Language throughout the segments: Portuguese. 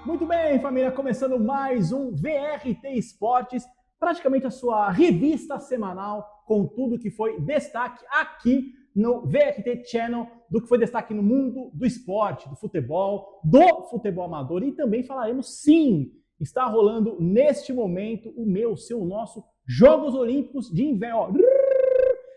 Muito bem, família, começando mais um VRT Esportes, praticamente a sua revista semanal com tudo que foi destaque aqui no VRT Channel, do que foi destaque no mundo do esporte, do futebol amador, e também falaremos, sim, está rolando neste momento o seu, nosso Jogos Olímpicos de Inverno. Ó.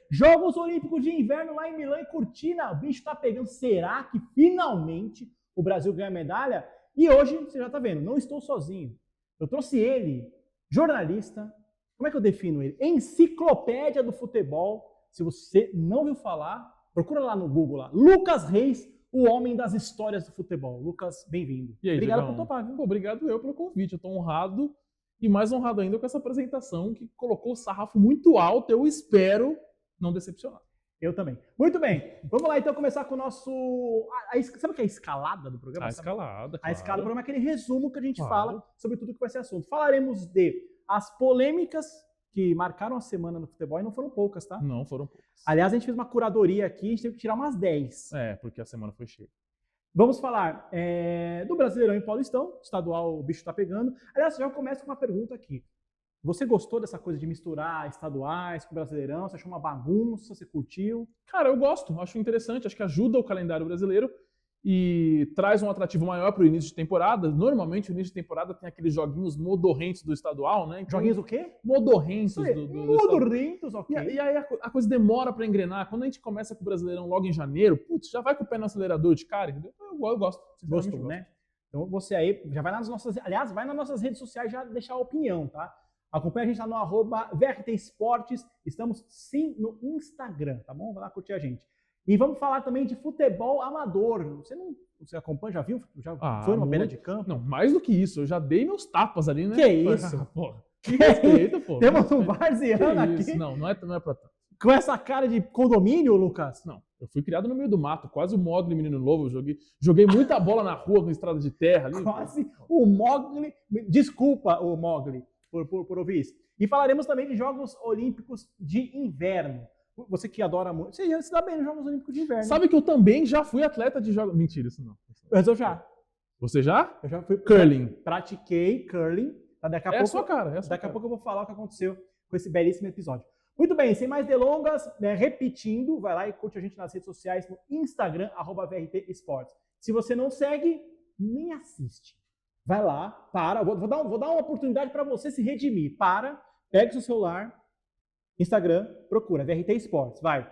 Jogos Olímpicos de Inverno lá em Milão e Cortina, o bicho tá pegando. Será que finalmente o Brasil ganha medalha? E hoje, você já está vendo, não estou sozinho. Eu trouxe ele, jornalista, como é que eu defino ele? Enciclopédia do futebol. Se você não viu falar, procura lá no Google, lá. Lucas Reis, o homem das histórias do futebol. Lucas, bem-vindo. E aí, obrigado Digão, por topar, viu? Pô, obrigado eu pelo convite. Eu estou honrado e mais honrado ainda com essa apresentação que colocou o sarrafo muito alto. Eu espero não decepcionar. Eu também. Muito bem. Vamos lá, então, começar com o nosso... sabe o que é a escalada do programa? A escalada, A escalada do programa é aquele resumo que a gente Claro. fala sobre tudo que vai ser assunto. Falaremos de as polêmicas que marcaram a semana no futebol, e não foram poucas, tá? Não foram poucas. Aliás, a gente fez uma curadoria aqui, a gente teve que tirar umas 10. É, porque a semana foi cheia. Vamos falar do Brasileirão e Paulistão, estadual o bicho tá pegando. Aliás, já começa com uma pergunta aqui. Você gostou dessa coisa de misturar estaduais com o Brasileirão? Você achou uma bagunça? Você curtiu? Cara, eu gosto, acho interessante, acho que ajuda o calendário brasileiro e traz um atrativo maior para o início de temporada. Normalmente o início de temporada tem aqueles joguinhos modorrentos do estadual, né? Então, Joguinhos o quê? modorrentos do estadual. Modorrentos, ok. E aí a coisa demora para engrenar. Quando a gente começa com o Brasileirão logo em janeiro, putz, já vai com o pé no acelerador de cara, entendeu? Eu gosto. Gostou, né? Então você aí já vai nas nossas... Aliás, vai nas nossas redes sociais já deixar a opinião, tá? Acompanha a gente lá no @VRT Esportes. Estamos sim no Instagram, tá bom? Vai lá curtir a gente. E vamos falar também de futebol amador. Você acompanha, já viu? Já foi numa beira de campo? Não, mais do que isso, eu já dei meus tapas ali, né? Que isso? Porra. Que respeito, pô. Temos um varziano aqui. Não é pra tanto. Com essa cara de condomínio, Lucas? Não, eu fui criado no meio do mato, quase o Mogli menino novo. Eu joguei muita bola na rua com estrada de terra ali. Quase o Mogli. Desculpa, o Mogli, por ouvir isso. E falaremos também de Jogos Olímpicos de Inverno. Você que adora muito. Você já se dá bem nos Jogos Olímpicos de Inverno. Sabe que eu também já fui atleta de jogos. Mentira, isso não. Mas eu já. Você já? Eu já fui. Curling. Pratiquei curling. Tá? Daqui a É a pouco, sua cara. daqui a pouco eu vou falar o que aconteceu com esse belíssimo episódio. Muito bem, sem mais delongas, repetindo, vai lá e curte a gente nas redes sociais, no Instagram, @VRT Esportes. Se você não segue, nem assiste. Vai lá, para, vou dar uma oportunidade para você se redimir. Pega o seu celular, Instagram, procura VRT Esportes, vai.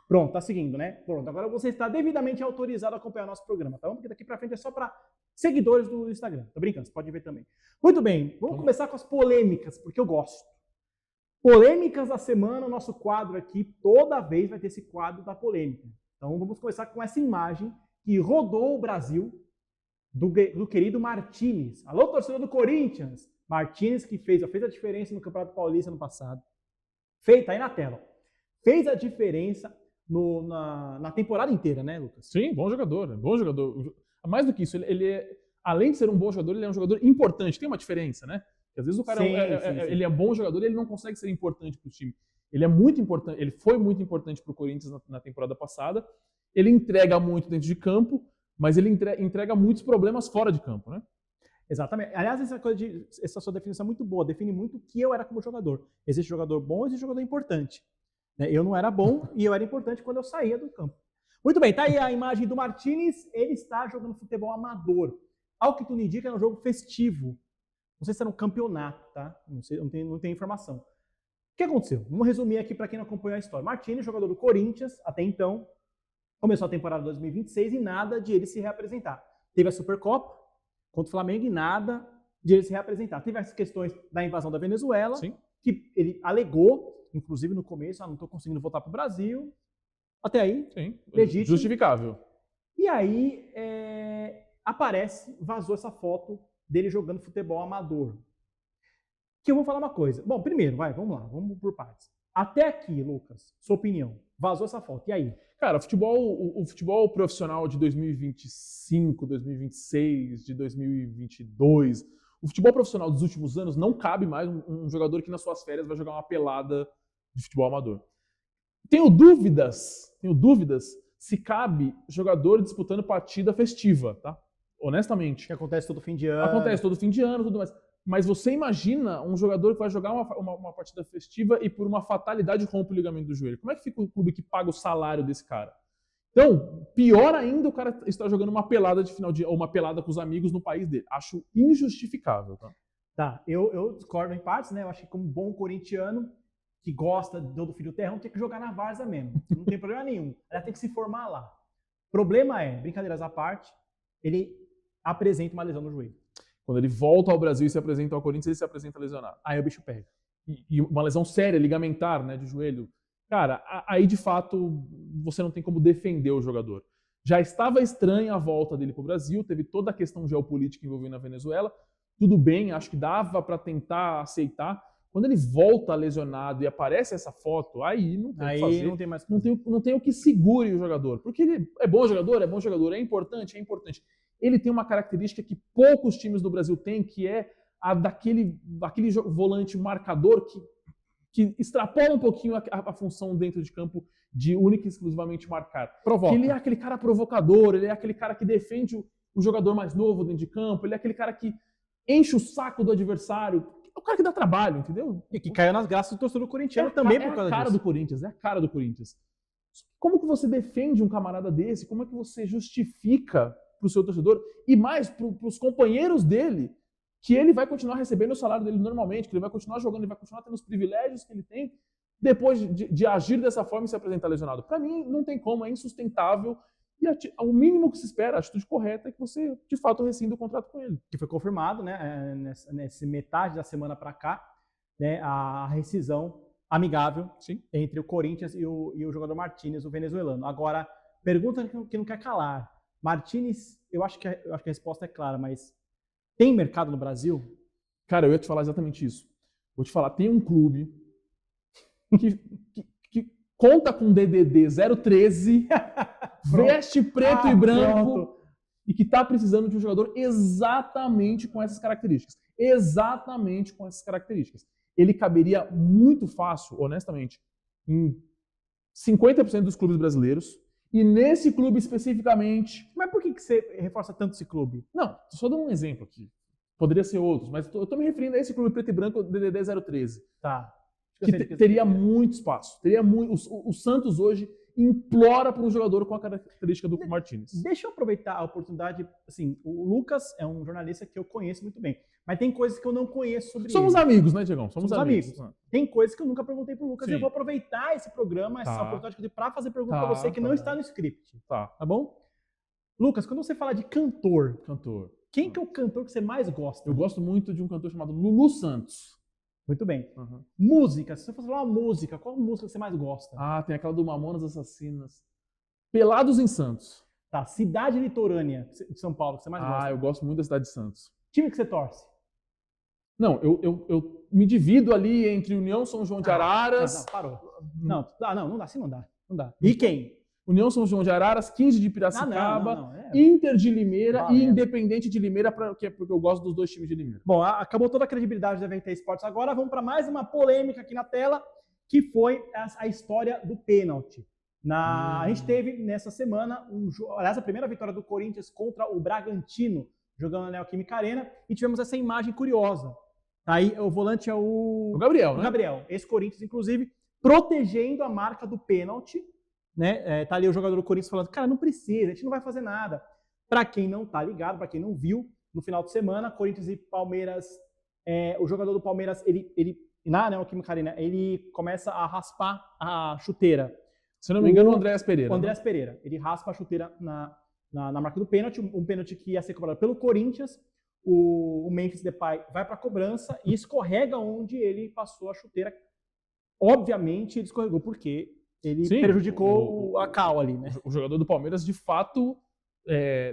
Pronto, tá seguindo, né? Pronto, agora você está devidamente autorizado a acompanhar nosso programa, tá bom? Porque daqui para frente é só para seguidores do Instagram. Tô brincando, você pode ver também. Muito bem, vamos começar com as polêmicas, porque eu gosto. Polêmicas da semana, o nosso quadro aqui, toda vez vai ter esse quadro da polêmica. Então vamos começar com essa imagem que rodou o Brasil, do querido Martínez. Alô, torcedor do Corinthians! Martínez que fez a diferença no Campeonato Paulista no passado. Tá aí na tela. Fez a diferença na temporada inteira, né, Lucas? Sim, bom jogador. Mais do que isso, ele além de ser um bom jogador, ele é um jogador importante. Tem uma diferença, né? Porque às vezes o cara Sim. ele é bom jogador e ele não consegue ser importante para o time. Ele é muito importante, ele foi muito importante para o Corinthians na temporada passada. Ele entrega muito dentro de campo, mas ele entrega muitos problemas fora de campo, né? Exatamente. Aliás, essa sua definição é muito boa. Define muito o que eu era como jogador. Existe jogador bom, existe jogador importante. Eu não era bom e eu era importante quando eu saía do campo. Muito bem, tá aí a imagem do Martínez. Ele está jogando futebol amador. Ao que tudo indica, é um jogo festivo. Não sei se era um campeonato, tá? Não sei, não tenho informação. O que aconteceu? Vamos resumir aqui para quem não acompanhou a história. Martínez, jogador do Corinthians, até então, começou a temporada 2026 e nada de ele se reapresentar. Teve a Supercopa contra o Flamengo e nada de ele se reapresentar. Teve as questões da invasão da Venezuela, Sim. Que ele alegou, inclusive no começo, não estou conseguindo voltar para o Brasil. Até aí, sim, legítimo. Justificável. E aí vazou essa foto dele jogando futebol amador. Que eu vou falar uma coisa. Bom, primeiro, vamos lá, vamos por partes. Até aqui, Lucas, sua opinião. Vazou essa foto, e aí? Cara, o futebol profissional de 2025, 2026, de 2022, o futebol profissional dos últimos anos não cabe mais um jogador que nas suas férias vai jogar uma pelada de futebol amador. Tenho dúvidas se cabe jogador disputando partida festiva, tá? honestamente. Que acontece todo fim de ano. Acontece todo fim de ano, tudo mais. Mas você imagina um jogador que vai jogar uma partida festiva e por uma fatalidade rompe o ligamento do joelho. Como é que fica o clube que paga o salário desse cara? Então, pior ainda, o cara está jogando uma pelada de final de ou uma pelada com os amigos no país dele. Acho injustificável. Tá? Tá, eu discordo em partes, né? Eu acho que como bom corintiano que gosta do filho terrão, tem que jogar na várzea mesmo. Não tem problema nenhum. Ela tem que se formar lá. O problema é, brincadeiras à parte, ele apresenta uma lesão no joelho. Quando ele volta ao Brasil e se apresenta ao Corinthians, ele se apresenta lesionado. Aí o bicho pega. E uma lesão séria, ligamentar, né, de joelho. Cara, aí de fato você não tem como defender o jogador. Já estava estranha a volta dele para o Brasil, teve toda a questão geopolítica envolvendo a Venezuela. Tudo bem, acho que dava para tentar aceitar. Quando ele volta lesionado e aparece essa foto, aí não tem o que fazer. Não tem mais não tem o que segure o jogador. Porque ele é bom jogador, é importante, é importante. Ele tem uma característica que poucos times do Brasil têm, que é a daquele volante marcador que extrapola um pouquinho a função dentro de campo de única e exclusivamente marcar. Provoca. Ele é aquele cara provocador, ele é aquele cara que defende o jogador mais novo dentro de campo, ele é aquele cara que enche o saco do adversário. É o cara que dá trabalho, entendeu? E que caiu nas graças do torcedor corintiano também por causa disso. É a cara do Corinthians, é a cara do Corinthians. Como que você defende um camarada desse? Como é que você justifica para o seu torcedor e mais para os companheiros dele que ele vai continuar recebendo o salário dele normalmente, que ele vai continuar jogando, ele vai continuar tendo os privilégios que ele tem depois de agir dessa forma e se apresentar lesionado? Para mim, não tem como, é insustentável. E o mínimo que se espera, a atitude correta, é que você, de fato, rescinda o contrato com ele. Que foi confirmado, né, nessa metade da semana para cá, né, a rescisão amigável Sim. entre o Corinthians e o jogador Martínez, o venezuelano. Agora, pergunta que não quer calar. Martínez, eu acho que a resposta é clara, mas tem mercado no Brasil? Cara, eu ia te falar exatamente isso. Vou te falar, tem um clube que conta com DDD 013, veste preto e branco, pronto. E que está precisando de um jogador exatamente com essas características. Exatamente com essas características. Ele caberia muito fácil, honestamente, em 50% dos clubes brasileiros. E nesse clube especificamente... Mas por que você reforça tanto esse clube? Não, só dando um exemplo aqui. Poderia ser outros, mas eu estou me referindo a esse clube preto e branco, DDD 013. Tá. Que teria muito espaço. O Santos hoje implora por um jogador com a característica do Martínez. Deixa eu aproveitar a oportunidade. Assim, o Lucas é um jornalista que eu conheço muito bem, mas tem coisas que eu não conheço sobre Somos ele. amigos, né, Diegão? Somos amigos. Tem coisas que eu nunca perguntei pro Lucas. Sim. Eu vou aproveitar esse programa, essa oportunidade para fazer pergunta para você que não está no script. Tá Bom? Lucas, quando você fala de cantor, quem que é o cantor que você mais gosta? Eu gosto muito de um cantor chamado Lulu Santos. Muito bem. Música, se você fosse falar uma música, qual música você mais gosta? Ah, tem aquela do Mamonas Assassinas. Pelados em Santos. Tá, cidade litorânea de São Paulo, que você mais gosta? Ah, eu gosto muito da cidade de Santos. Time que você torce? Não, eu me divido ali entre União São João de Araras... Não, parou. Não dá, assim não dá. E quem? União São João de Araras, 15 de Piracicaba, Inter de Limeira e Independente de Limeira, porque eu gosto dos dois times de Limeira. Bom, acabou toda a credibilidade da VT Esportes. Agora vamos para mais uma polêmica aqui na tela, que foi a história do pênalti. A gente teve nessa semana, aliás, a primeira vitória do Corinthians contra o Bragantino, jogando na Neoquímica Arena, e tivemos essa imagem curiosa. Aí o volante é o Gabriel, né? Gabriel, esse Corinthians, inclusive, protegendo a marca do pênalti. Né? Tá ali o jogador do Corinthians falando, cara, não precisa, a gente não vai fazer nada. Para quem não tá ligado, para quem não viu, no final de semana, Corinthians e Palmeiras, o jogador do Palmeiras, ele na Neoquímica Arena, ele começa a raspar a chuteira. Se não me engano, o Andréas Pereira. O Andréas Pereira. Ele raspa a chuteira na marca do pênalti, um pênalti que ia ser cobrado pelo Corinthians. O Memphis Depay vai para a cobrança e escorrega onde ele passou a chuteira. Obviamente, ele escorregou porque ele prejudicou a cal ali, né? O jogador do Palmeiras, de fato,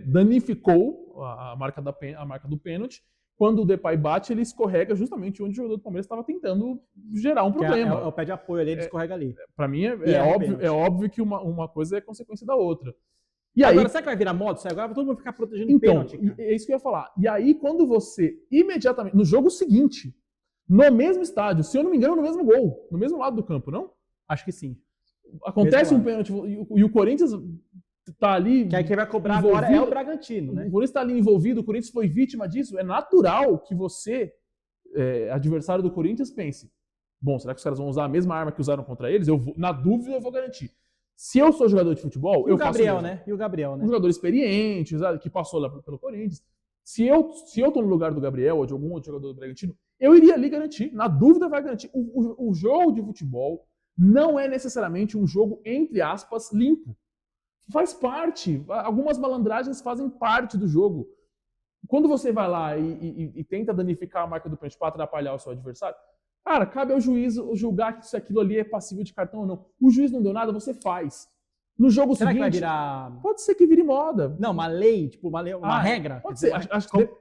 danificou a marca do pênalti. Quando o Depay bate, ele escorrega justamente onde o jogador do Palmeiras estava tentando gerar um problema. É o pé de apoio ali, ele escorrega ali. Para mim, é óbvio que uma coisa é consequência da outra. E agora, será que vai virar moda? Agora vai todo mundo ficar protegendo o pênalti? Então, é isso que eu ia falar. E aí, quando você, imediatamente, no jogo seguinte, no mesmo estádio, se eu não me engano, no mesmo gol, no mesmo lado do campo, não? Acho que sim. Acontece um pênalti e o Corinthians tá ali. Que aí quem vai cobrar envolvido, agora é o Bragantino, né? O Corinthians está ali envolvido, o Corinthians foi vítima disso. É natural que você, adversário do Corinthians, pense: bom, será que os caras vão usar a mesma arma que usaram contra eles? Na dúvida, eu vou garantir. Se eu sou jogador de futebol, eu faço Gabriel, né? E o Gabriel, né? Um jogador experiente, que passou lá pelo Corinthians. Se eu tô no lugar do Gabriel ou de algum outro jogador do Bragantino, eu iria ali garantir. Na dúvida, vai garantir. O jogo de futebol não é necessariamente um jogo, entre aspas, limpo. Faz parte. Algumas malandragens fazem parte do jogo. Quando você vai lá e tenta danificar a marca do pênalti para atrapalhar o seu adversário, cara, cabe ao juiz julgar se aquilo ali é passível de cartão ou não. O juiz não deu nada, você faz. No jogo Será seguinte, que vai virar... pode ser que vire moda. Não, uma lei, tipo uma regra. Pode ser.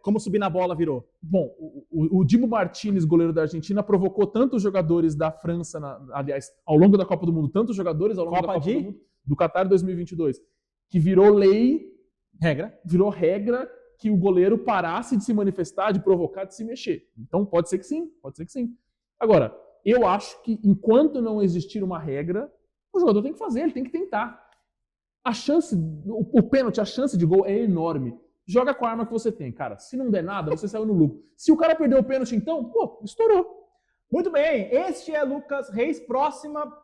Como subir na bola virou. Bom, o Dibu Martínez, goleiro da Argentina, provocou tantos jogadores da França, aliás, ao longo da Copa do Mundo, tantos jogadores ao longo da Copa do Mundo, do Qatar 2022, que virou lei, virou regra que o goleiro parasse de se manifestar, de provocar, de se mexer. Então pode ser que sim, pode ser que sim. Agora, eu acho que enquanto não existir uma regra, o jogador tem que fazer, ele tem que tentar. A chance, o pênalti, a chance de gol é enorme. Joga com a arma que você tem, cara. Se não der nada, você saiu no lucro. Se o cara perdeu o pênalti, então, pô, estourou. Muito bem, este é Lucas Reis. Próxima.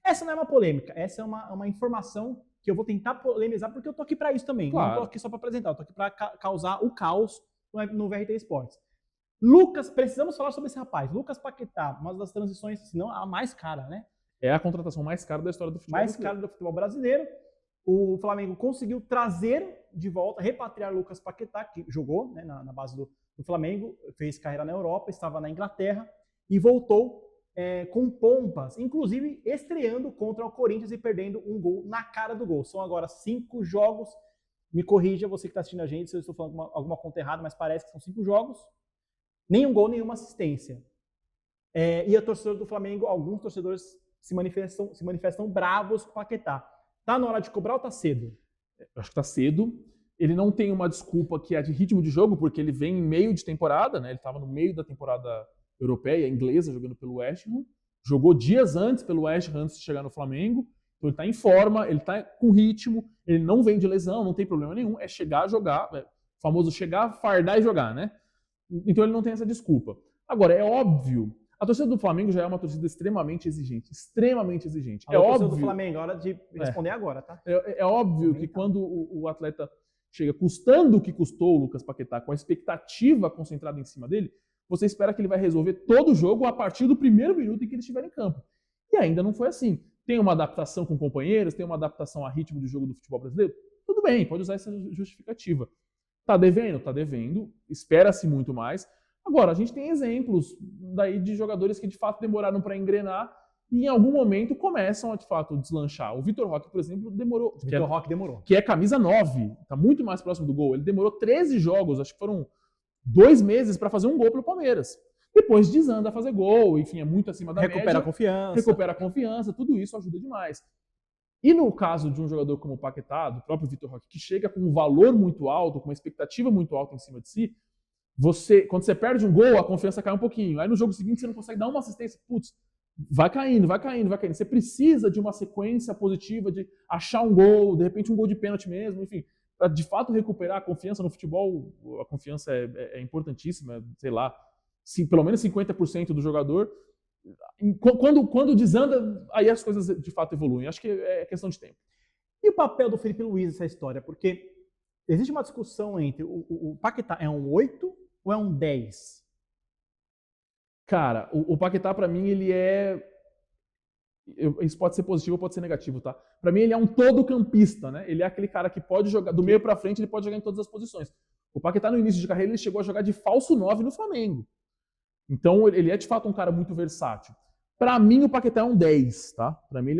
Essa não é uma polêmica, essa é uma informação que eu vou tentar polemizar, porque eu tô aqui para isso também. Claro. Não tô aqui só para apresentar, eu tô aqui para causar o caos no VRT Esportes. Lucas, precisamos falar sobre esse rapaz. Lucas Paquetá, uma das transições, se não a mais cara, né? É a contratação mais cara da história do futebol brasileiro. Mais cara do futebol brasileiro. O Flamengo conseguiu trazer de volta, repatriar Lucas Paquetá, que jogou, né, na base do Flamengo, fez carreira na Europa, estava na Inglaterra e voltou com pompas, inclusive estreando contra o Corinthians e perdendo um gol na cara do gol. São agora 5 jogos. Me corrija, você que está assistindo a gente, se eu estou falando alguma conta errada, mas parece que são 5 jogos. Nenhum gol, nenhuma assistência. E a torcedor do Flamengo, alguns torcedores se manifestam bravos com o Paquetá. Tá na hora de cobrar ou tá cedo? Eu acho que tá cedo. Ele não tem uma desculpa que é de ritmo de jogo, porque ele vem em meio de temporada, né? Ele estava no meio da temporada europeia, inglesa, jogando pelo West Ham. Jogou dias antes pelo West Ham antes de chegar no Flamengo. Então ele tá em forma, ele tá com ritmo, ele não vem de lesão, não tem problema nenhum. É chegar, jogar, o famoso chegar, fardar e jogar, né? Então ele não tem essa desculpa. Agora, é óbvio, a torcida do Flamengo já é uma torcida extremamente exigente, extremamente exigente. É óbvio. Do Flamengo, hora de responder agora, tá? É óbvio que quando o atleta chega custando o que custou o Lucas Paquetá, com a expectativa concentrada em cima dele, você espera que ele vai resolver todo o jogo a partir do primeiro minuto em que ele estiver em campo. E ainda não foi assim. Tem uma adaptação com companheiros, tem uma adaptação a ritmo do jogo do futebol brasileiro. Tudo bem, pode usar essa justificativa. Tá devendo? Tá devendo. Espera-se muito mais. Agora, a gente tem exemplos daí de jogadores que de fato demoraram para engrenar e em algum momento começam a de fato deslanchar. O Vitor Roque, por exemplo, demorou. Que é camisa 9, tá muito mais próximo do gol. Ele demorou 13 jogos, acho que foram 2 meses para fazer um gol pelo Palmeiras. Depois desanda a fazer gol, enfim, é muito acima da média. Recupera a confiança, tudo isso ajuda demais. E no caso de um jogador como o Paquetá, do próprio Vitor Roque, que chega com um valor muito alto, com uma expectativa muito alta em cima de si, quando você perde um gol, a confiança cai um pouquinho. Aí no jogo seguinte você não consegue dar uma assistência, putz, vai caindo. Você precisa de uma sequência positiva, de achar um gol, de repente um gol de pênalti mesmo, enfim. Para de fato recuperar a confiança no futebol, a confiança é importantíssima, sei lá, pelo menos 50% do jogador. Quando desanda, aí as coisas de fato evoluem. Acho que é questão de tempo. E o papel do Felipe Luiz nessa história? Porque existe uma discussão entre o Paquetá é um 8 ou é um 10? Cara, o Paquetá, pra mim, ele é... Isso pode ser positivo ou pode ser negativo, tá? Pra mim, ele é um todo-campista, né? Ele é aquele cara que pode jogar, do meio pra frente, ele pode jogar em todas as posições. O Paquetá, no início de carreira, ele chegou a jogar de falso 9 no Flamengo. Então, ele é, de fato, um cara muito versátil. Pra mim, o Paquetá é um 10, tá? Pra mim,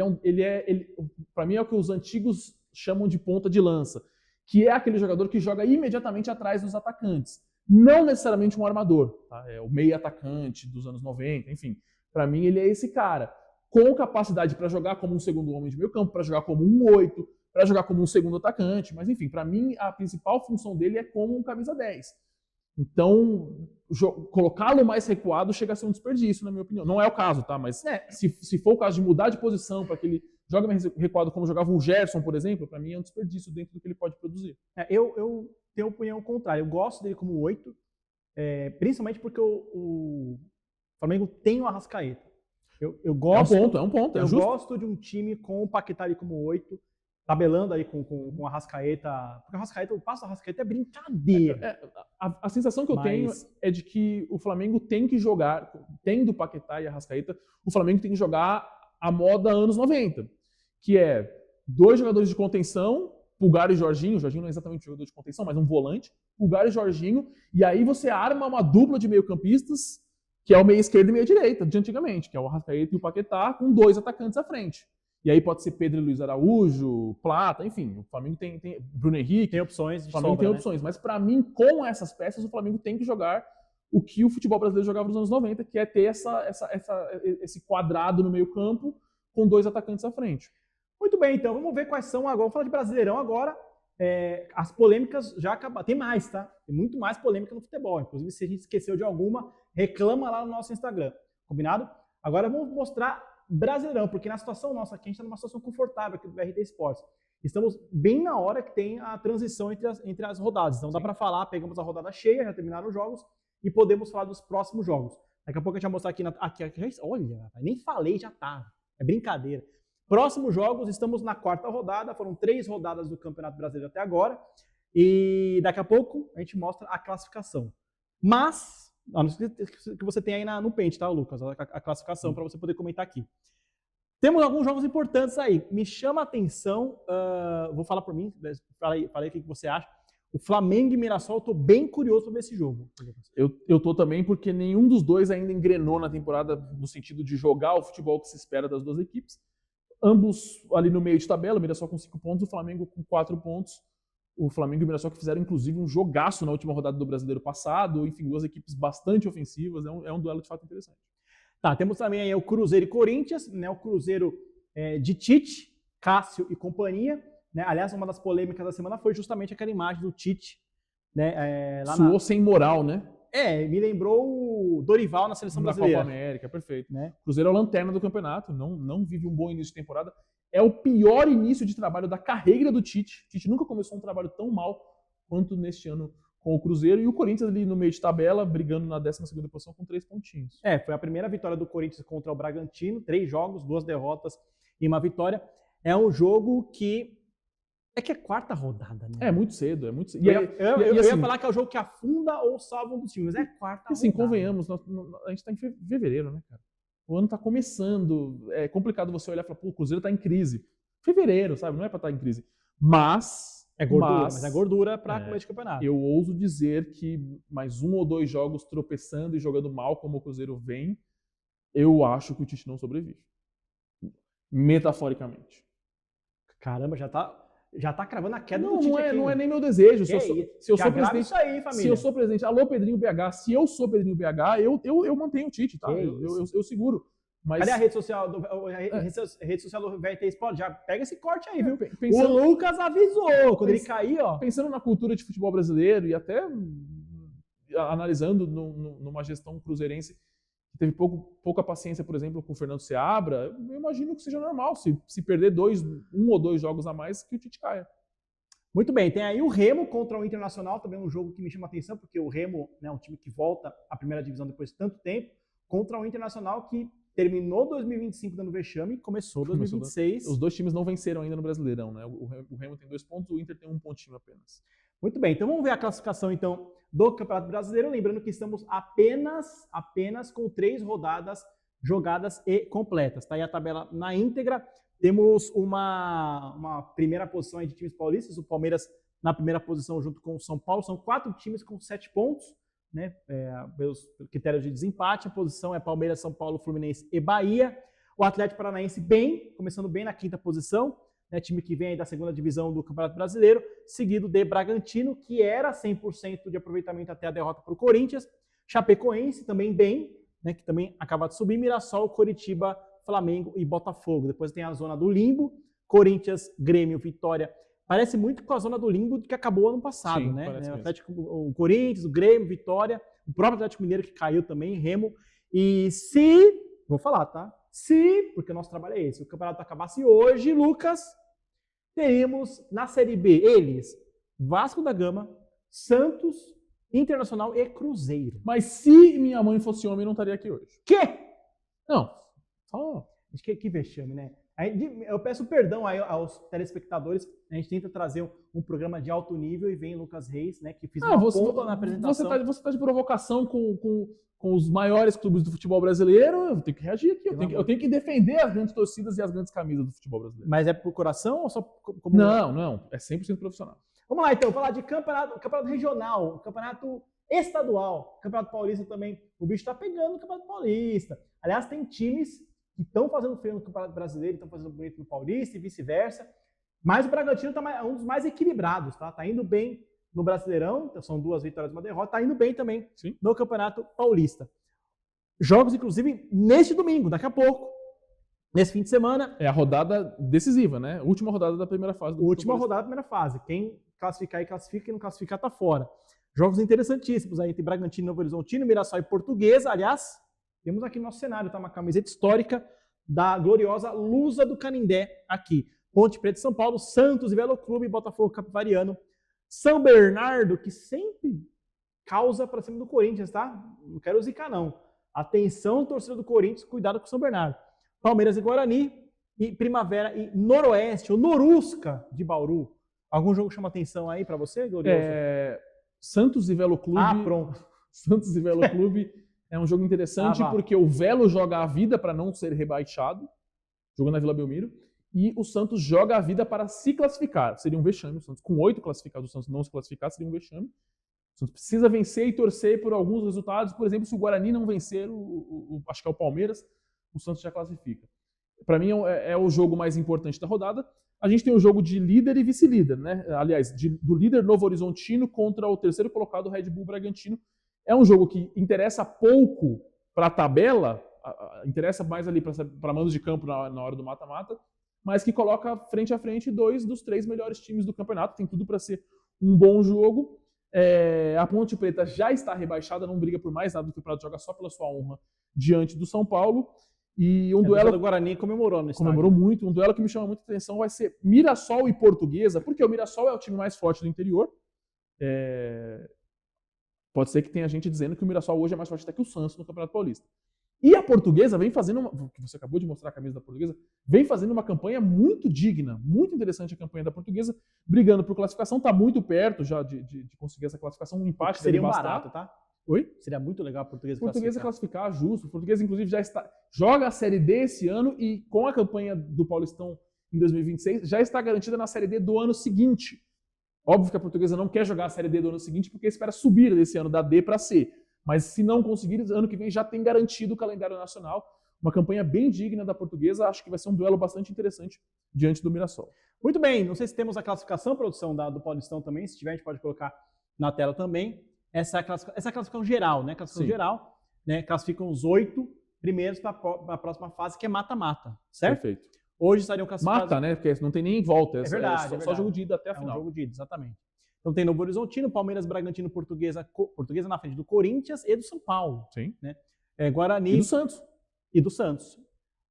pra mim, é o que os antigos chamam de ponta de lança, que é aquele jogador que joga imediatamente atrás dos atacantes. Não necessariamente um armador, tá? É o meio atacante dos anos 90, enfim. Para mim, ele é esse cara, com capacidade para jogar como um segundo homem de meio campo, para jogar como um 8, para jogar como um segundo atacante, mas enfim, para mim, a principal função dele é como um camisa 10. Então, colocá-lo mais recuado chega a ser um desperdício, na minha opinião. Não é o caso, tá? Mas se for o caso de mudar de posição para que ele jogue mais recuado como jogava o Gerson, por exemplo, para mim é um desperdício dentro do que ele pode produzir. Eu tenho opinião contrária. Eu gosto dele como 8, principalmente porque o Flamengo tem o Arrascaeta. Eu gosto, é um ponto. Eu gosto de um time com o Paquetá ali como 8, tabelando aí com o Arrascaeta. Porque o passo do Arrascaeta é brincadeira. A sensação que eu tenho é de que o Flamengo tem que jogar, tendo Paquetá e Arrascaeta, o Flamengo tem que jogar a moda anos 90, que é 2 jogadores de contenção, Pulgar e Jorginho. O Jorginho não é exatamente um jogador de contenção, mas um volante. Pulgar e Jorginho. E aí você arma uma dupla de meio-campistas, que é o meia esquerda e meia direita, de antigamente, que é o Arrascaeta e o Paquetá, com 2 atacantes à frente. E aí pode ser Pedro e Luiz Araújo, Plata, enfim. O Flamengo tem Bruno Henrique. Tem opções de O Flamengo tem opções. Mas para mim, com essas peças, o Flamengo tem que jogar o que o futebol brasileiro jogava nos anos 90, que é ter esse quadrado no meio campo com 2 atacantes à frente. Muito bem, então. Vamos ver quais são agora. Vamos falar de Brasileirão agora. As polêmicas já acabaram. Tem mais, tá? Tem muito mais polêmica no futebol. Inclusive, se a gente esqueceu de alguma, reclama lá no nosso Instagram. Combinado? Agora vamos mostrar Brasileirão, porque na situação nossa aqui, a gente está numa situação confortável aqui do VRT Esportes. Estamos bem na hora que tem a transição entre as rodadas. Então dá para falar, pegamos a rodada cheia, já terminaram os jogos, e podemos falar dos próximos jogos. Daqui a pouco a gente vai mostrar aqui. Olha, nem falei, já tá. É brincadeira. Próximos jogos, estamos na 4ª rodada, foram 3 rodadas do Campeonato Brasileiro até agora, e daqui a pouco a gente mostra a classificação. Mas, não sei que você tem aí no pente, tá, Lucas? A classificação para você poder comentar aqui. Temos alguns jogos importantes aí. Me chama a atenção, vou falar por mim, falei o que você acha. O Flamengo e Mirassol, eu tô bem curioso para ver esse jogo. Eu tô também, porque nenhum dos dois ainda engrenou na temporada no sentido de jogar o futebol que se espera das 2 equipes. Ambos ali no meio de tabela, o Mirassol com 5 pontos, o Flamengo com 4 pontos. O Flamengo e o Mirassol que fizeram, inclusive, um jogaço na última rodada do Brasileiro passado. Enfim, 2 equipes bastante ofensivas. É um duelo de fato interessante. Tá, temos também aí o Cruzeiro e Corinthians, né? O Cruzeiro de Tite, Cássio e companhia. Né? Aliás, uma das polêmicas da semana foi justamente aquela imagem do Tite. Né? Suou sem moral, né? Me lembrou o Dorival na seleção brasileira. Da Copa América, perfeito. Né? Cruzeiro é a lanterna do campeonato, não vive um bom início de temporada. É o pior início de trabalho da carreira do Tite. O Tite nunca começou um trabalho tão mal quanto neste ano com o Cruzeiro. E o Corinthians ali no meio de tabela, brigando na 12ª posição com 3 pontinhos. Foi a primeira vitória do Corinthians contra o Bragantino. 3 jogos, 2 derrotas e 1 vitória. É um jogo que... É 4ª rodada, né? É muito cedo, é muito cedo. Eu ia falar que é o jogo que afunda ou salva um dos times, mas é 4ª rodada. Assim, convenhamos, a gente está em fevereiro, né, cara? O ano está começando, é complicado você olhar e falar, pô, o Cruzeiro está em crise. Fevereiro, sabe? Não é para estar em crise. Mas... Mas é gordura para começo de campeonato. Eu ouso dizer que mais 1 ou 2 jogos tropeçando e jogando mal como o Cruzeiro vem, eu acho que o Tite não sobrevive. Metaforicamente. Caramba, já tá cravando a queda do Tite. Não é nem meu desejo. Se eu sou presidente, isso aí, família. Se eu sou presidente, alô Pedrinho BH, se eu sou Pedrinho BH, eu mantenho o Tite, tá? Eu seguro. Mas... Cadê a rede social do VRT Sport? Já pega esse corte aí, viu? O Lucas avisou. Quando ele cair, ó. Pensando na cultura de futebol brasileiro e até analisando numa gestão cruzeirense que teve pouca paciência, por exemplo, com o Fernando Seabra, eu imagino que seja normal, se perder 1 ou 2 jogos a mais, que o Tite caia. Muito bem, tem aí o Remo contra o Internacional, também um jogo que me chama a atenção, porque o Remo é um time que volta à primeira divisão depois de tanto tempo, contra o Internacional que terminou 2025 dando vexame, começou 2026. Os 2 times não venceram ainda no Brasileirão, né? O Remo tem 2 pontos, o Inter tem 1 pontinho apenas. Muito bem, então vamos ver a classificação então do Campeonato Brasileiro, lembrando que estamos apenas com 3 rodadas jogadas e completas, tá aí a tabela na íntegra. Temos uma primeira posição aí de times paulistas, o Palmeiras na primeira posição junto com o São Paulo, são 4 times com 7 pontos, né, pelos critérios de desempate. A posição é Palmeiras, São Paulo, Fluminense e Bahia. O Atlético Paranaense começando bem na 5ª posição, né, time que vem aí da 2ª divisão do Campeonato Brasileiro, seguido de Bragantino, que era 100% de aproveitamento até a derrota para o Corinthians. Chapecoense também bem, né, que também acaba de subir. Mirassol, Coritiba, Flamengo e Botafogo. Depois tem a zona do limbo, Corinthians, Grêmio, Vitória parece muito com a zona do limbo que acabou ano passado, Sim, né? parece O mesmo. Atlético, o Corinthians, o Grêmio, Vitória, o próprio Atlético Mineiro que caiu também, Remo. E se, vou falar, tá? Se, porque o nosso trabalho é esse, o campeonato acabasse hoje, Lucas, teríamos na Série B eles, Vasco da Gama, Santos, Internacional e Cruzeiro. Mas se minha mãe fosse homem, eu não estaria aqui hoje. Que? Não, só... Que vexame, né? Eu peço perdão aí aos telespectadores. A gente tenta trazer um programa de alto nível e vem Lucas Reis, né? Que fiz uma ponta na apresentação. Você tá de provocação com os maiores clubes do futebol brasileiro. Eu tenho que reagir aqui. Eu tenho que defender as grandes torcidas e as grandes camisas do futebol brasileiro. Mas é por coração ou só como... Não. É 100% profissional. Vamos lá, então. Falar de campeonato regional, campeonato estadual, campeonato paulista também. O bicho tá pegando no campeonato paulista. Aliás, tem times que estão fazendo feio no Campeonato Brasileiro, estão fazendo bonito no Paulista e vice-versa. Mas o Bragantino tá um dos mais equilibrados, tá? Tá indo bem no Brasileirão, então são 2 vitórias e 1 derrota, tá indo bem também Sim. no Campeonato Paulista. Jogos, inclusive, neste domingo, daqui a pouco, nesse fim de semana. É a rodada decisiva, né? Última rodada da primeira fase. Última rodada da primeira fase. Quem classificar e classifica, quem não classificar tá fora. Jogos interessantíssimos aí entre Bragantino, Novo Horizontino, Mirassol e Portuguesa. Aliás, temos aqui no nosso cenário, tá? Uma camiseta histórica da gloriosa Lusa do Canindé aqui. Ponte Preta de São Paulo, Santos e Velo Clube, Botafogo Capivariano, São Bernardo, que sempre causa para cima do Corinthians, tá? Não quero zicar, não. Atenção, torcida do Corinthians, cuidado com o São Bernardo. Palmeiras e Guarani, e Primavera e Noroeste, o Norusca de Bauru. Algum jogo chama atenção aí para você, glorioso? Santos e Velo Clube. Ah, pronto. Santos e Velo Clube. É um jogo interessante porque o Velo joga a vida para não ser rebaixado, jogando na Vila Belmiro, e o Santos joga a vida para se classificar. Seria um vexame. O Santos, com 8 classificados, o Santos não se classificar, seria um vexame. O Santos precisa vencer e torcer por alguns resultados. Por exemplo, se o Guarani não vencer, acho que é o Palmeiras, o Santos já classifica. Para mim é o jogo mais importante da rodada. A gente tem o jogo de líder e vice-líder, né? Aliás, do líder Novo Horizontino contra o terceiro colocado Red Bull Bragantino. É um jogo que interessa pouco para a tabela, interessa mais ali para mandos de campo na hora do mata-mata, mas que coloca frente a frente 2 dos 3 melhores times do campeonato. Tem tudo para ser um bom jogo. A Ponte Preta já está rebaixada, não briga por mais nada do que o Prato, joga só pela sua honra diante do São Paulo. E um duelo... do Guarani comemorou no estádio. Comemorou muito. Um duelo que me chama muita atenção vai ser Mirassol e Portuguesa, porque o Mirassol é o time mais forte do interior. Pode ser que tenha gente dizendo que o Mirassol hoje é mais forte até que o Santos no Campeonato Paulista. E a Portuguesa vem fazendo, que você acabou de mostrar a camisa da Portuguesa, vem fazendo uma campanha muito digna, muito interessante a campanha da Portuguesa, brigando por classificação, está muito perto já de conseguir essa classificação, um empate seria um barato, tá? Oi? Seria muito legal a Portuguesa classificar justo. A Portuguesa, inclusive, joga a Série D esse ano e com a campanha do Paulistão em 2026, já está garantida na Série D do ano seguinte. Óbvio que a Portuguesa não quer jogar a Série D do ano seguinte porque espera subir desse ano da D para C. Mas se não conseguir, ano que vem já tem garantido o calendário nacional. Uma campanha bem digna da Portuguesa. Acho que vai ser um duelo bastante interessante diante do Mirassol. Muito bem. Não sei se temos a classificação, produção do Paulistão também. Se tiver, a gente pode colocar na tela também. Essa classificação geral, né? Classificação geral, né? Classificam os 8 primeiros para a próxima fase, que é mata-mata. Certo? Perfeito. Hoje estariam classificados... Mata, né? Porque não tem nem volta. É verdade. Só jogo de ida até a final. É um jogo de ida, exatamente. Então tem Novo Horizontino, Palmeiras, Bragantino, Portuguesa na frente do Corinthians e do São Paulo. Sim. Né? Guarani... E do Santos.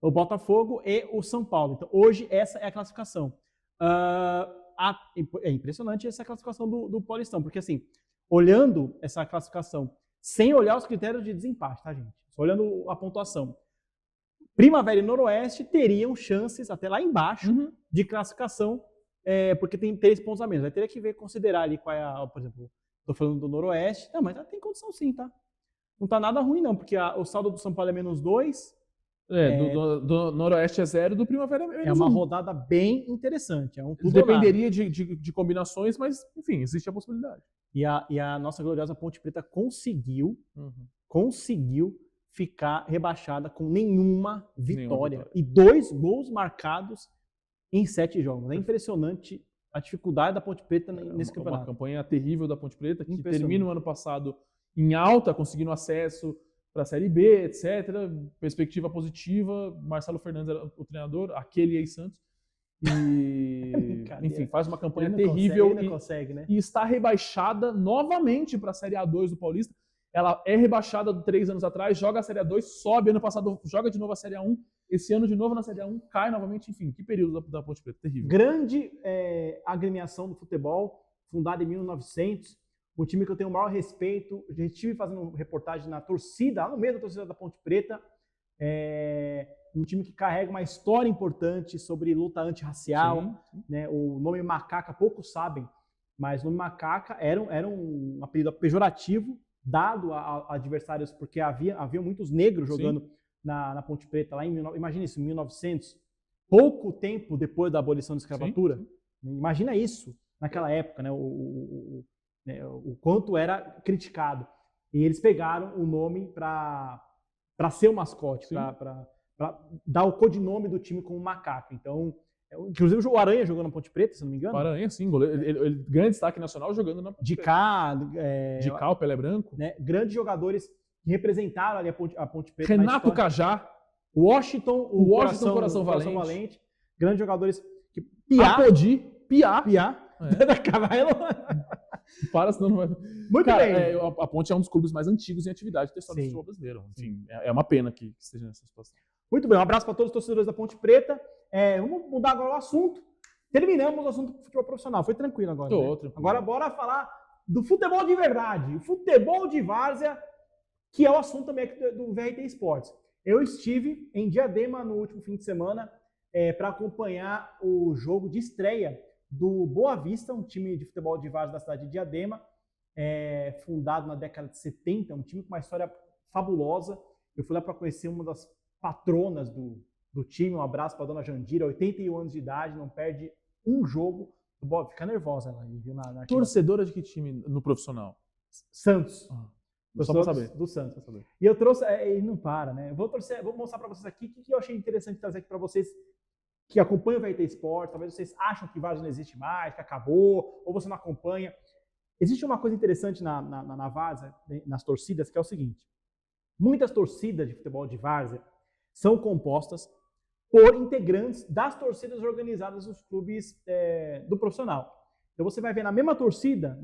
O Botafogo e o São Paulo. Então hoje essa é a classificação. É impressionante essa classificação do Paulistão, porque assim, olhando essa classificação, sem olhar os critérios de desempate, tá, gente? Só olhando a pontuação. Primavera e Noroeste teriam chances até lá embaixo de classificação, porque tem 3 pontos a menos. Vai ter que considerar ali qual é por exemplo, estou falando do Noroeste. Não, mas tem condição sim, tá? Não tá nada ruim não, porque o saldo do São Paulo é -2. Do Noroeste é 0, do Primavera é -1. É uma rodada bem interessante. Dependeria de combinações, mas, enfim, existe a possibilidade. E a nossa gloriosa Ponte Preta conseguiu ficar rebaixada com nenhuma vitória. E 2 gols marcados em 7 jogos. É impressionante a dificuldade da Ponte Preta nesse campeonato. Uma campanha terrível da Ponte Preta, que termina o ano passado em alta, conseguindo acesso para a Série B, etc. Perspectiva positiva. Marcelo Fernandes era o treinador, aquele ex-Santos. E, enfim, faz uma campanha Ele terrível não consegue, né? e está rebaixada novamente para a Série A2 do Paulista. Ela é rebaixada 3 anos atrás, joga a Série A2, sobe ano passado, joga de novo a Série A1, esse ano de novo na Série A1, cai novamente, enfim, que período da Ponte Preta, terrível. Grande agremiação do futebol, fundada em 1900, um time que eu tenho o maior respeito. A gente estive fazendo reportagem na torcida, lá no meio da torcida da Ponte Preta, um time que carrega uma história importante sobre luta antirracial, né? O nome Macaca, poucos sabem, mas o nome Macaca era um apelido pejorativo dado a adversários, porque havia muitos negros jogando na Ponte Preta, lá imagina isso, em 1900, pouco tempo depois da abolição da escravatura. Imagina isso naquela época, né? O quanto era criticado. E eles pegaram o nome para ser o mascote, para dar o codinome do time como Macaca. Então, inclusive o Aranha jogou na Ponte Preta, se não me engano. O Aranha, sim, ele ganha destaque nacional jogando na Ponte Preta. De cá, o Pelé Branco. Né, grandes jogadores que representaram ali a Ponte Preta. Renato Cajá. Washington, Coração Valente. Grandes jogadores. Apodi. Piá. Para, senão não vai... Muito bem. A Ponte é um dos clubes mais antigos em atividade da história do futebol brasileiro. Enfim, é uma pena que esteja nessa situação. Muito bem, um abraço para todos os torcedores da Ponte Preta. Vamos mudar agora o assunto. Terminamos o assunto do futebol profissional. Foi tranquilo agora. Tranquilo. Agora bora falar do futebol de verdade. O futebol de várzea, que é o assunto também do VRT Esportes. Eu estive em Diadema no último fim de semana para acompanhar o jogo de estreia do Boa Vista, um time de futebol de várzea da cidade de Diadema, fundado na década de 70, um time com uma história fabulosa. Eu fui lá para conhecer uma das patronas do time, um abraço para a dona Jandira, 81 anos de idade, não perde um jogo. Fica nervosa ela aí, viu? Torcedora de que time no profissional? Santos. Só para saber. Do Santos. E eu trouxe, e não para, né? Vou mostrar para vocês aqui o que eu achei interessante trazer aqui para vocês que acompanham o VRT Esportes. Talvez vocês acham que Várzea não existe mais, que acabou, ou você não acompanha. Existe uma coisa interessante na Várzea, nas torcidas, que é o seguinte. Muitas torcidas de futebol de Várzea são compostas por integrantes das torcidas organizadas dos clubes do profissional. Então você vai ver na mesma torcida,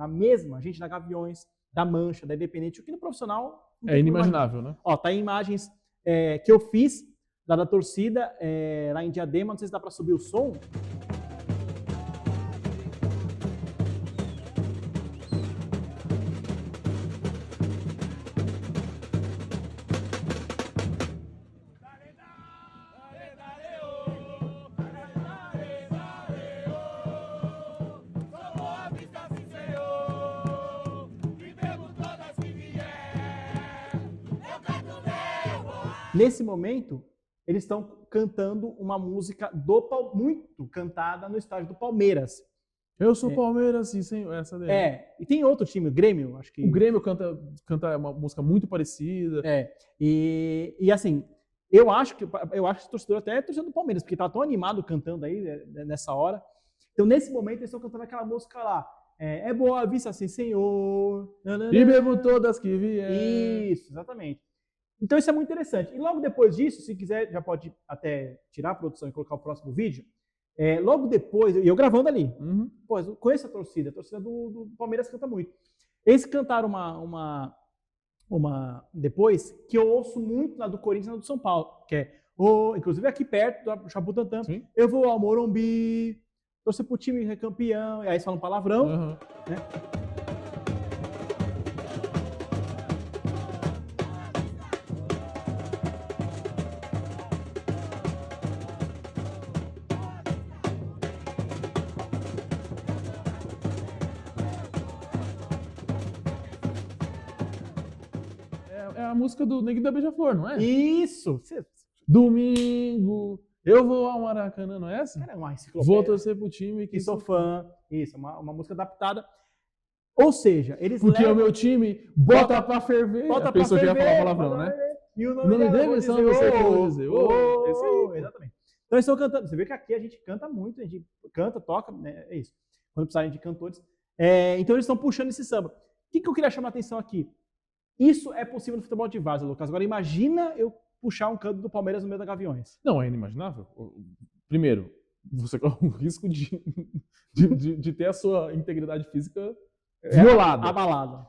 gente da Gaviões, da Mancha, da Independente, o que no profissional... É inimaginável, né? Ó, tá aí imagens que eu fiz da torcida lá em Diadema, não sei se dá para subir o som. Nesse momento, eles estão cantando uma música muito cantada no estádio do Palmeiras. Eu sou Palmeiras, sim, senhor. Essa daí. E tem outro time, o Grêmio, acho que... O Grêmio canta uma música muito parecida. E assim, eu acho que esse torcedor até é torcedor do Palmeiras, porque tá tão animado cantando aí nessa hora. Então, nesse momento, eles estão cantando aquela música lá. É Boa Vista, sim, senhor. E bebo todas que vier. Isso, exatamente. Então isso é muito interessante. E logo depois disso, se quiser, já pode até tirar a produção e colocar o próximo vídeo. Logo depois, e eu gravando ali, conheço a torcida do Palmeiras canta muito. Eles cantaram uma depois que eu ouço muito lá do Corinthians e do São Paulo, que inclusive aqui perto do Chaputantã. Eu vou ao Morumbi, torcer pro time que é campeão, e aí eles falam palavrão, né? É a música do Neguinho da Beija-Flor, não é? Isso! Domingo, eu vou ao Maracanã, não é essa? Cara, uma enciclopédia. Vou torcer pro time que sou fã. Isso, uma música adaptada. Ou seja, eles Porque o meu time bota pra ferver. A pessoa que ia falar palavrão, né? E o nome dele é só você que eu vou dizer. Exatamente. Então eles estão cantando. Você vê que aqui a gente canta muito, a gente canta, toca, né? É isso. Quando precisarem de cantores. Então eles estão puxando esse samba. O que eu queria chamar a atenção aqui? Isso é possível no futebol de várzea, Lucas. Agora imagina eu puxar um canto do Palmeiras no meio da Gaviões. Não, é inimaginável. Primeiro, você corre o risco de ter a sua integridade física violada. Abalada.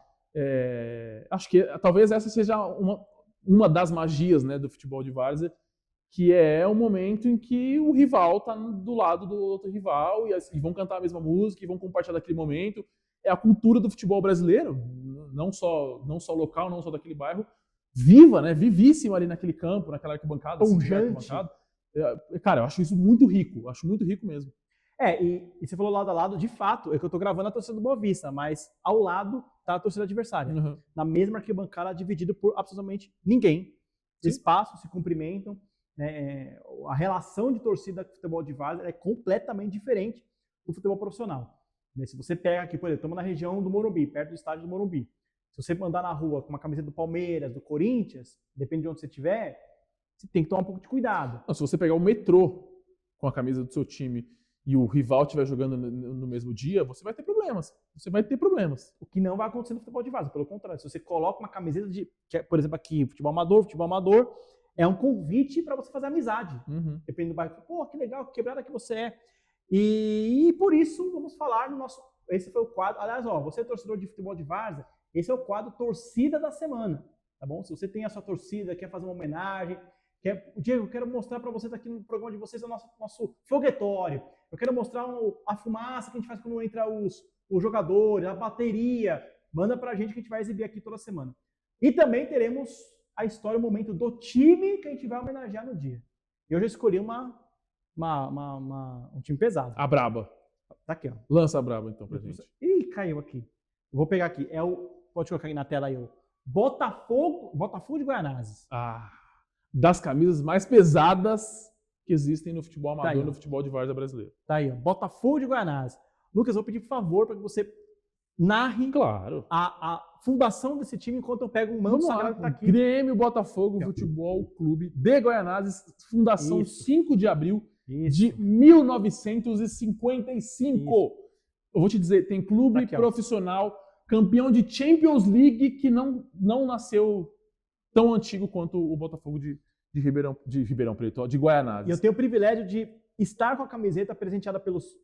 Acho que talvez essa seja uma das magias, né, do futebol de várzea, que é o momento em que o rival está do lado do outro rival e vão cantar a mesma música e vão compartilhar daquele momento. É a cultura do futebol brasileiro, não só local, não só daquele bairro, viva, né, vivíssima ali naquele campo, naquela arquibancada. Cara, eu acho isso muito rico, acho muito rico mesmo. E você falou lado a lado, de fato, é que eu tô gravando a torcida do Boa Vista, mas ao lado tá a torcida adversária. Uhum. Na mesma arquibancada, dividido por absolutamente ninguém. Espaço, se cumprimentam. Né? A relação de torcida com futebol de várzea é completamente diferente do futebol profissional. Se você pega aqui, por exemplo, estamos na região do Morumbi, perto do estádio do Morumbi. Se você andar na rua com uma camiseta do Palmeiras, do Corinthians, depende de onde você estiver, você tem que tomar um pouco de cuidado. Não, se você pegar o metrô com a camisa do seu time e o rival estiver jogando no mesmo dia, você vai ter problemas. O que não vai acontecer no futebol de várzea. Pelo contrário, se você coloca uma camiseta por exemplo, aqui, futebol amador, é um convite para você fazer amizade. Uhum. Dependendo do bairro. Pô, que legal, que quebrada que você é. E por isso, vamos falar no nosso... Esse foi o quadro... Aliás, você é torcedor de futebol de várzea, esse é o quadro Torcida da Semana. Tá bom? Se você tem a sua torcida, quer fazer uma homenagem... Diego, eu quero mostrar para vocês aqui no programa de vocês o nosso foguetório. Eu quero mostrar a fumaça que a gente faz quando entra os jogadores, a bateria. Manda pra gente que a gente vai exibir aqui toda semana. E também teremos a história, o momento do time que a gente vai homenagear no dia. E hoje eu escolhi um time pesado. A braba. Tá aqui, ó. Lança a braba, então, pra gente. Ih, caiu aqui. Eu vou pegar aqui. Pode colocar aí na tela aí, o Botafogo de Guaianazes. Das camisas mais pesadas que existem no futebol amador, aí, no futebol de várzea brasileiro. Tá aí, ó. Botafogo de Guaianazes. Lucas, eu vou pedir por favor para que você narre a fundação desse time enquanto eu pego um manto sagrado que tá aqui. Grêmio Botafogo Futebol Clube de Guaianazes, fundação 5 de abril de 1955. Isso. Eu vou te dizer, tem clube profissional, campeão de Champions League que não nasceu tão antigo quanto o Botafogo de Ribeirão Preto, de Guaianazes. E eu tenho o privilégio de estar com a camiseta presenteada pelos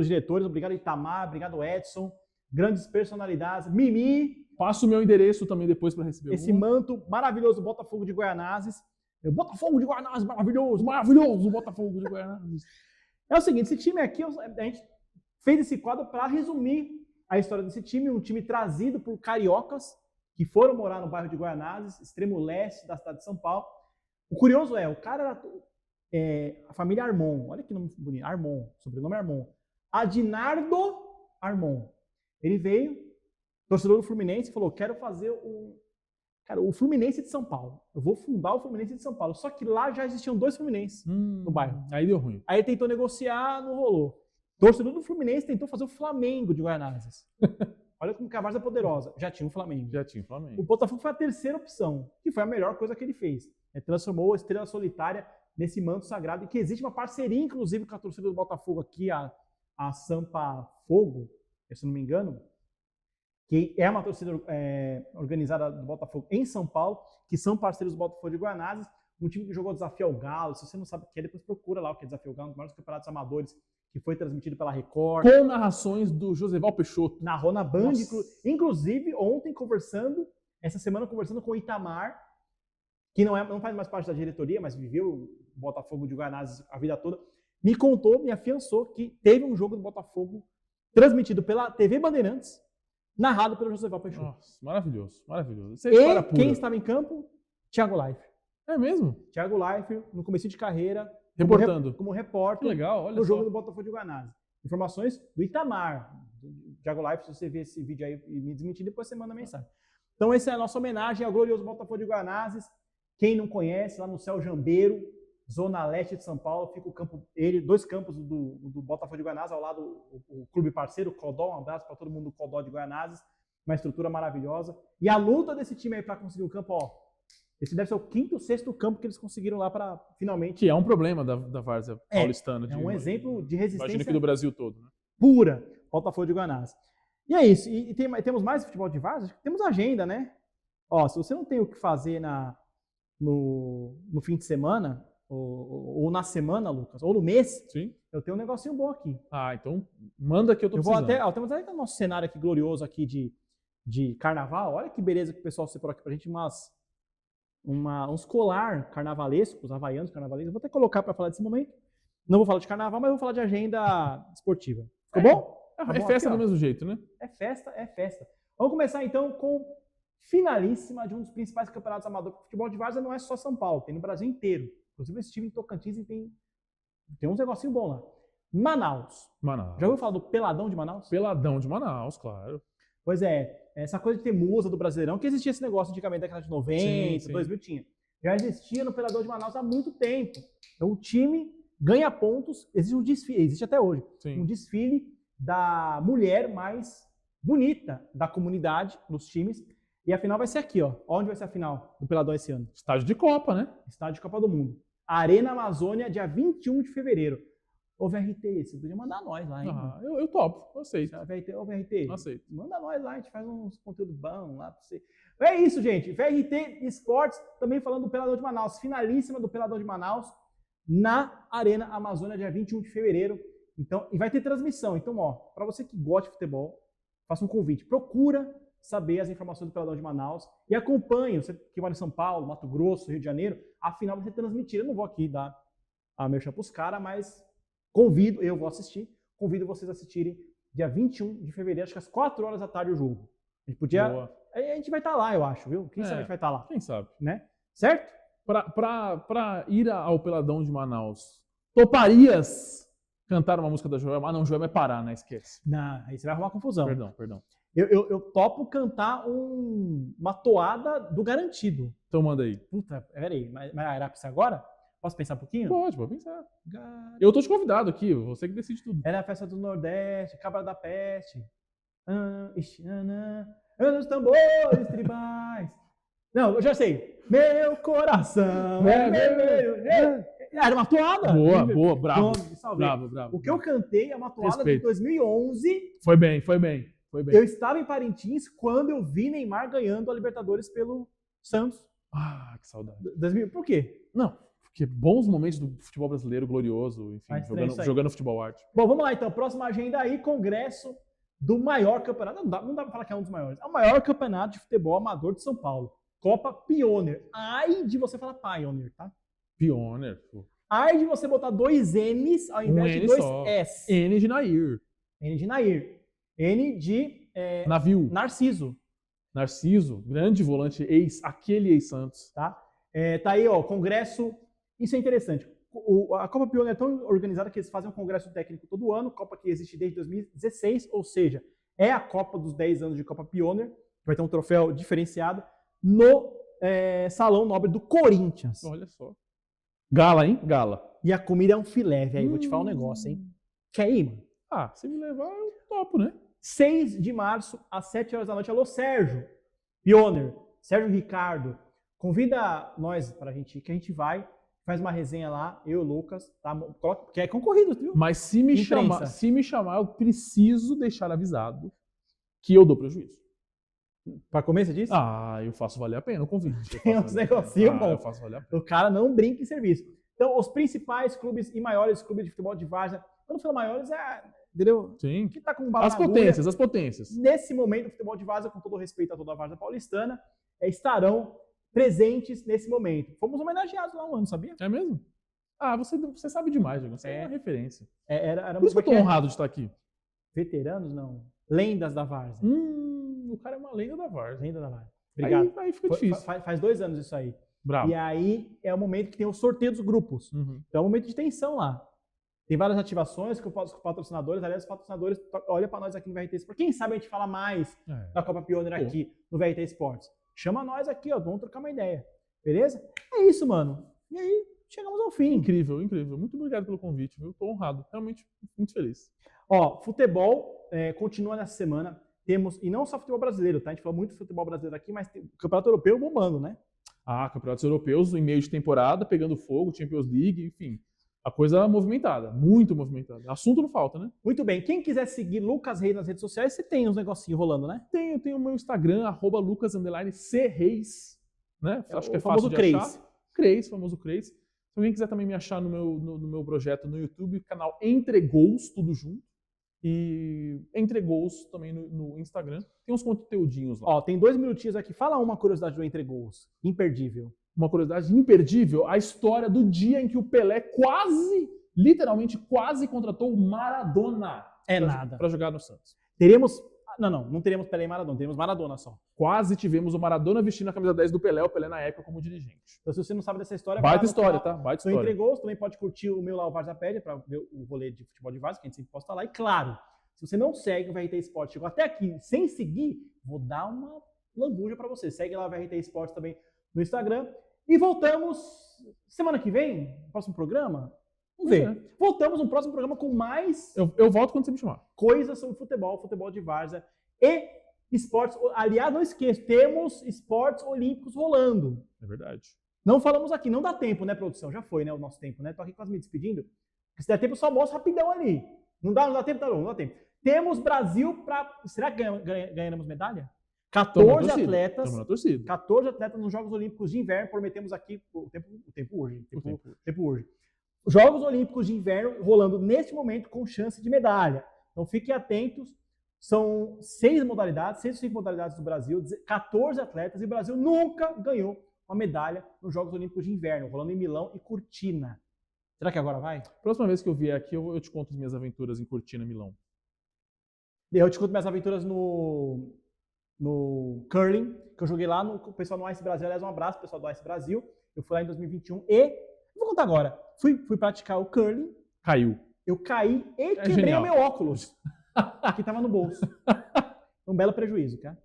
diretores. Obrigado, Itamar. Obrigado, Edson. Grandes personalidades. Mimi. Passo o meu endereço também depois para receber esse manto maravilhoso do Botafogo de Guaianazes. Botafogo de Guaianazes, maravilhoso Botafogo de Guaianazes. É o seguinte, esse time aqui, a gente fez esse quadro para resumir a história desse time. Um time trazido por cariocas que foram morar no bairro de Guaianazes, extremo leste da cidade de São Paulo. O curioso o cara era a família Armon. Olha que nome bonito, Armon, sobrenome Armon. Adinardo Armon. Ele veio, torcedor do Fluminense, e falou, quero fazer o Fluminense de São Paulo. Eu vou fundar o Fluminense de São Paulo. Só que lá já existiam 2 Fluminenses no bairro. Aí deu ruim. Aí ele tentou negociar, não rolou. Torcedor do Fluminense tentou fazer o Flamengo de Guaianazes. Olha como que a várzea é poderosa. Já tinha o Flamengo. O Botafogo foi a terceira opção, que foi a melhor coisa que ele fez. Ele transformou a Estrela Solitária nesse manto sagrado, e que existe uma parceria, inclusive, com a torcida do Botafogo aqui, a Sampa Fogo, se não me engano, que é uma torcida organizada do Botafogo em São Paulo, que são parceiros do Botafogo de Guaianazes, um time que jogou Desafio ao Galo. Se você não sabe o que é, depois procura lá o que é Desafio ao Galo, um dos maiores campeonatos amadores, que foi transmitido pela Record. Com narrações do Joseval Peixoto. Narrou na Band, inclusive ontem essa semana conversando com o Itamar, que não faz mais parte da diretoria, mas viveu o Botafogo de Guaianazes a vida toda, me afiançou que teve um jogo do Botafogo transmitido pela TV Bandeirantes, narrado pelo Joseval Peixoto. Nossa, maravilhoso. E quem estava em campo? Thiago Leifert. É mesmo? Thiago Leifert, no começo de carreira, reportando. Como repórter, legal, olha no jogo só. do Botafogo de Guaianazes. Informações do Itamar. Thiago Leifert, se você ver esse vídeo aí e me desmentir, depois você manda mensagem. Então, essa é a nossa homenagem ao glorioso Botafogo de Guaianazes. Quem não conhece, lá no Céu Jambeiro, zona leste de São Paulo, fica o campo, 2 campos do Botafogo de Guaianazes, ao lado o clube parceiro, o Codó. Um abraço para todo mundo do Codó de Guaianazes, uma estrutura maravilhosa. E a luta desse time aí para conseguir um campo, esse deve ser o 5º ou 6º campo que eles conseguiram lá para finalmente... Que é um problema da várzea paulistana. É um exemplo de resistência... Imagina que do Brasil todo, né? Pura, Botafogo de Guaianazes. E é isso. E temos mais futebol de várzea? Temos agenda, né? Se você não tem o que fazer no fim de semana, ou na semana, Lucas, ou no mês, Sim. eu tenho um negocinho bom aqui. Ah, então manda que eu tô Eu vou precisando. temos até o nosso cenário aqui glorioso aqui de carnaval. Olha que beleza que o pessoal separou aqui pra gente uns colar carnavalescos, havaianos carnavalescos. Eu vou até colocar para falar desse momento. Não vou falar de carnaval, mas vou falar de agenda esportiva. Ficou bom? Tá É bom festa aqui, do mesmo jeito, né? É festa, é festa. Vamos começar então com finalíssima de um dos principais campeonatos amadores. Futebol de várzea não é só São Paulo, tem no Brasil inteiro. Inclusive eu estive em Tocantins e tem uns negocinhos bons lá. Manaus. Manaus. Já ouviu falar do Peladão de Manaus? Peladão de Manaus, claro. Pois é, essa coisa de ter musa do Brasileirão, que existia esse negócio antigamente, da década de 90, Sim. 2000 tinha. Já existia no Peladão de Manaus há muito tempo. Então o time ganha pontos, existe um desfile, existe até hoje, Sim. um desfile da mulher mais bonita da comunidade, nos times. E a final vai ser aqui, ó. Onde vai ser a final do Peladão esse ano? Estádio de Copa, né? Estádio de Copa do Mundo. Arena Amazônia, dia 21 de fevereiro. Ô, VRT, você podia mandar nós lá, hein? Ah, eu topo, eu aceito. Ô, VRT, Aceito. manda nós lá, a gente faz uns conteúdos bons lá pra você. É isso, gente. VRT Esportes, também falando do Peladão de Manaus. Finalíssima do Peladão de Manaus na Arena Amazônia, dia 21 de fevereiro. Então, e vai ter transmissão. Então, ó, para você que gosta de futebol, faça um convite. Procura saber as informações do Peladão de Manaus e acompanhe. Você que mora em São Paulo, Mato Grosso, Rio de Janeiro, a final vai ser transmitida. Eu não vou aqui dar a merchan pros caras, mas eu vou assistir. Convido vocês a assistirem dia 21 de fevereiro, acho que às 4 horas da tarde o jogo. A gente podia... Boa. A gente vai estar lá, eu acho, viu? Quem sabe a gente vai estar lá, Quem sabe? né? Certo? Pra ir ao Peladão de Manaus, toparias cantar uma música da Joelma? Ah, não, Joelma é Pará, né? Esquece. Não, aí você vai arrumar confusão. Perdão. Eu topo cantar uma toada do Garantido. Então manda aí. Puta, peraí, mas era pra isso agora? Posso pensar um pouquinho? Pode pensar. Eu tô te convidado aqui, você que decide tudo. Era a festa do Nordeste, Cabra da Peste. Os tambores tribais. Não, eu já sei. Meu coração é vermelho. Era uma toada. Boa, bravo. O que eu cantei é uma toada Respeito. de 2011. Foi bem. Eu estava em Parintins quando eu vi Neymar ganhando a Libertadores pelo Santos. Ah, que saudade. 2000, por quê? Não, porque bons momentos do futebol brasileiro glorioso, enfim, jogando futebol arte. Bom, vamos lá então. Próxima agenda aí, congresso do maior campeonato. Não dá pra falar que é um dos maiores. É o maior campeonato de futebol amador de São Paulo. Copa Pioneer. Ai de você falar Pioneer, tá? Pioneer. Ai de você botar 2 N's ao invés de 2 S. N de Nair. N de Nair. N de Navio. Narciso, grande volante, aquele ex-Santos. Tá? Tá aí, ó, congresso. Isso é interessante. A Copa Pioneer é tão organizada que eles fazem um congresso técnico todo ano, Copa que existe desde 2016, ou seja, é a Copa dos 10 anos de Copa Pioneer, vai ter um troféu diferenciado no Salão Nobre do Corinthians. Olha só. Gala, hein? Gala. E a comida é um filé, velho. Vou te falar um negócio, hein? Quer ir, mano? Ah, se me levar, eu topo, né? 6 de março, às 7 horas da noite. Alô, Sérgio Pioneer, Sérgio Ricardo. Convida nós pra gente ir, que a gente vai, faz uma resenha lá, eu e o Lucas, tá? Que é concorrido, viu? Mas se me chamar, eu preciso deixar avisado que eu dou prejuízo. Pra comer, você disse? Ah, eu faço valer a pena o convite. Tem uns negocinhos bons. Eu faço valer a pena. O cara não brinca em serviço. Então, os principais clubes e maiores clubes de futebol de várzea, quando eu falo maiores, entendeu? Sim. Que tá com bala As potências. Nesse momento, o futebol de várzea, com todo respeito a toda a várzea paulistana, estarão presentes nesse momento. Fomos homenageados lá um ano, sabia? É mesmo? Ah, você sabe demais, Diego. Você é uma referência. Por isso que eu tô honrado de estar aqui. Veteranos, não. Lendas da várzea. O cara é uma lenda da várzea. Lenda da várzea. Obrigado. Aí fica difícil. Faz 2 anos isso aí. Bravo. E aí é o momento que tem o sorteio dos grupos. Então é um momento de tensão lá. Tem várias ativações com os patrocinadores. Aliás, os patrocinadores olham para nós aqui no VRT Esportes. Quem sabe a gente fala mais da Copa Pioneer aqui no VRT Esportes. Chama nós aqui, ó. Vamos trocar uma ideia. Beleza? É isso, mano. E aí, chegamos ao fim. Incrível. Muito obrigado pelo convite, viu? Tô honrado. Realmente muito feliz. Ó, futebol continua nessa semana. Temos, e não só futebol brasileiro, tá? A gente falou muito de futebol brasileiro aqui, mas tem o Campeonato Europeu bombando, né? Ah, campeonatos europeus em meio de temporada, pegando fogo, Champions League, enfim. A coisa movimentada, muito movimentada. Assunto não falta, né? Muito bem. Quem quiser seguir Lucas Reis nas redes sociais, você tem uns negocinhos rolando, né? Tenho o meu Instagram, @lucas_c_reis, né? Acho que é fácil de Creis. achar. Creis, famoso Creis. Se alguém quiser também me achar no meu projeto no YouTube, canal Entre Gols, tudo junto. E Entre Gols também no Instagram. Tem uns conteúdinhos lá. Ó, tem 2 minutinhos aqui. Fala uma curiosidade do Entre Gols. Imperdível. Uma curiosidade imperdível, a história do dia em que o Pelé literalmente quase contratou o Maradona. Nada. Para jogar no Santos. Teremos... Não teremos Pelé e Maradona, teremos Maradona só. Quase tivemos o Maradona vestindo a camisa 10 do Pelé, o Pelé na época como dirigente. Então, se você não sabe dessa história... Baita história, tá? Baita história. Entre Gols, também pode curtir o meu lá, o Varzapédia, para ver o rolê de futebol de Várzea, que a gente sempre posta lá. E claro, se você não segue o VRT Esporte, chegou até aqui sem seguir, vou dar uma lambuja para você. Segue lá o VRT Esporte também no Instagram. E voltamos semana que vem, próximo programa. Vamos ver. Voltamos no próximo programa com mais... Eu volto quando você me chamar. Coisas sobre futebol de várzea e esportes. Aliás, não esqueça, temos esportes olímpicos rolando. É verdade. Não falamos aqui, não dá tempo, né, produção? Já foi, né, o nosso tempo, né? Tô aqui quase me despedindo. Se der tempo, eu só mostro rapidão ali. Não dá tempo? Não dá tempo. Temos Brasil para... Será que ganharemos medalha? 14 atletas. Estamos na torcida. 14 atletas nos Jogos Olímpicos de Inverno. Prometemos aqui o tempo hoje. Jogos Olímpicos de Inverno rolando neste momento com chance de medalha. Então fiquem atentos. São 6 modalidades do Brasil, 14 atletas, e o Brasil nunca ganhou uma medalha nos Jogos Olímpicos de Inverno, rolando em Milão e Cortina. Será que agora vai? Próxima vez que eu vier aqui, eu te conto as minhas aventuras em Cortina, Milão. Eu te conto minhas aventuras no curling, que eu joguei lá com o pessoal no Ice Brasil. Aliás, um abraço pessoal do Ice Brasil. Eu fui lá em 2021 e... Vou contar agora. Fui praticar o curling. Caiu. Eu caí e quebrei o meu óculos, que estava no bolso. Um belo prejuízo, cara.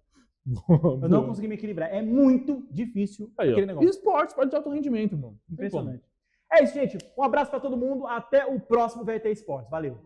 Eu não consegui me equilibrar. É muito difícil aquele negócio. E esporte de alto rendimento, irmão. Impressionante. É isso, gente. Um abraço para todo mundo. Até o próximo VT Esportes. Valeu.